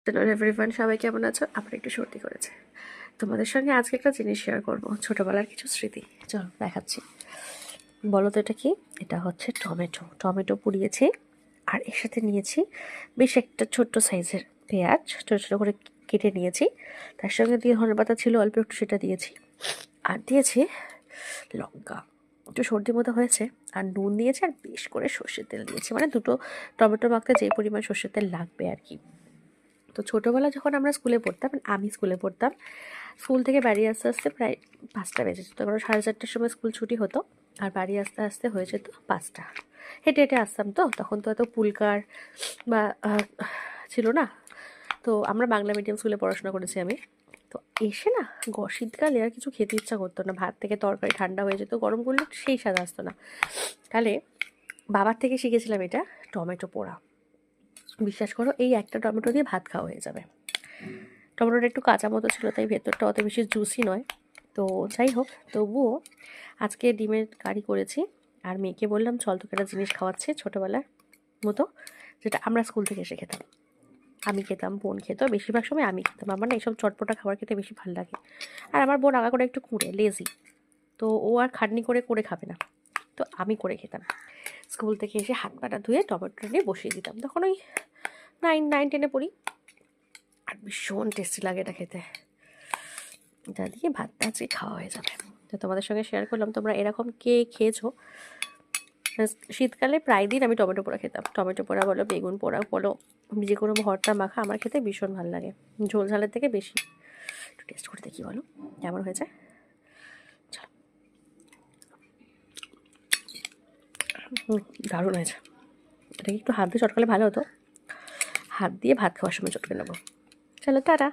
Hello everyone, সবাই কেমন আছো? আমার একটু সর্দি করেছে। তোমাদের সঙ্গে আজকে একটা জিনিস শেয়ার করব, ছোটবেলার কিছু স্মৃতি। চলো দেখাচ্ছি। বলো তো এটা কি? এটা হচ্ছে টমেটো। টমেটো পুড়িয়েছি, আর এর সাথে নিয়েছি বেশ একটা ছোট্ট সাইজের পেঁয়াজ, ছোটো ছোটো করে কেটে নিয়েছি। তার সঙ্গে দিয়ে ধনেপাতা ছিল অল্প একটু, সেটা দিয়েছি। আর দিয়েছি লঙ্কা। একটু সর্দির মতো হয়েছে। আর নুন দিয়েছি, আর বেশ করে সর্ষের তেল দিয়েছি, মানে দুটো টমেটো মাখতে যে পরিমাণ সর্ষের তেল লাগবে আর কি। তো ছোটোবেলা যখন আমরা স্কুলে পড়তাম, আমি স্কুলে পড়তাম, স্কুল থেকে বাড়ি আসতে আসতে প্রায় 5টা বেজে যেত, কারণ 4:30টার সময় স্কুল ছুটি হতো। আর বাড়ি আসতে আসতে হয়ে যেত 5টা। হেঁটে হেঁটে আসতাম, তো তখন তো এত পুলকার বা ছিল না। তো আমরা বাংলা মিডিয়াম স্কুলে পড়াশোনা করেছি আমি। তো এসে না, শীতকালে আর কিছু খেতে ইচ্ছা করতো না, ভাত থেকে তরকারি ঠান্ডা হয়ে যেত, গরম করলে সেই স্বাদ আসতো না। তাহলে বাবার থেকে শিখেছিলাম এটা, টমেটো পোড়া। বিশ্বাস করো, এই একটা টমেটো দিয়ে ভাত খাওয়া হয়ে যাবে। টমেটোটা একটু কাঁচা মতো ছিল, তাই ভেতরটা অত বেশি জুসি নয়। তো যাই হোক, তবুও আজকে ডিমের কারি করেছি। আর মেয়েকে বললাম, চল তোকে একটা জিনিস খাওয়াচ্ছে ছোটোবেলার মতো, যেটা আমরা স্কুল থেকে এসে খেতাম। আমি খেতাম, বোন খেত, বেশিরভাগ সময় আমি খেতাম। আমার না এইসব চটপটা খাবার খেতে বেশি ভালো লাগে। আর আমার বোন আগা করে একটু কুঁড়ে লেজি, তো ও আর খাটনি করে করে খাবে না। তো আমি করে খেতাম। স্কুল থেকে এসে হাত পাটা ধুয়ে টমেটো নিয়ে বসিয়ে দিতাম। তখন ওই 9-10-এ পড়ি। আর ভীষণ টেস্টি লাগে এটা খেতে। এটা দিয়ে ভাতটা আজকে খাওয়া হয়ে যাবে। তো তোমাদের সঙ্গে শেয়ার করলাম, তোমরা এরকম কে খেয়েছো? শীতকালে প্রায় দিন আমি টমেটো পোড়া খেতাম। টমেটো পোড়া বলো, বেগুন পোড়া বলো, যে কোনো ভর্তা মাখা আমার খেতে ভীষণ ভালো লাগে, ঝোল ঝালের থেকে বেশি। একটু টেস্ট করে দেখি, বলো কেমন হয়েছে। চলো। দারুণ হয়েছে। এটাকে একটু হাত দিয়ে চটকালে ভালো হতো। হাত দিয়ে ভাত খাওয়ার সময় চটকে নেবো। চলো, টাটা।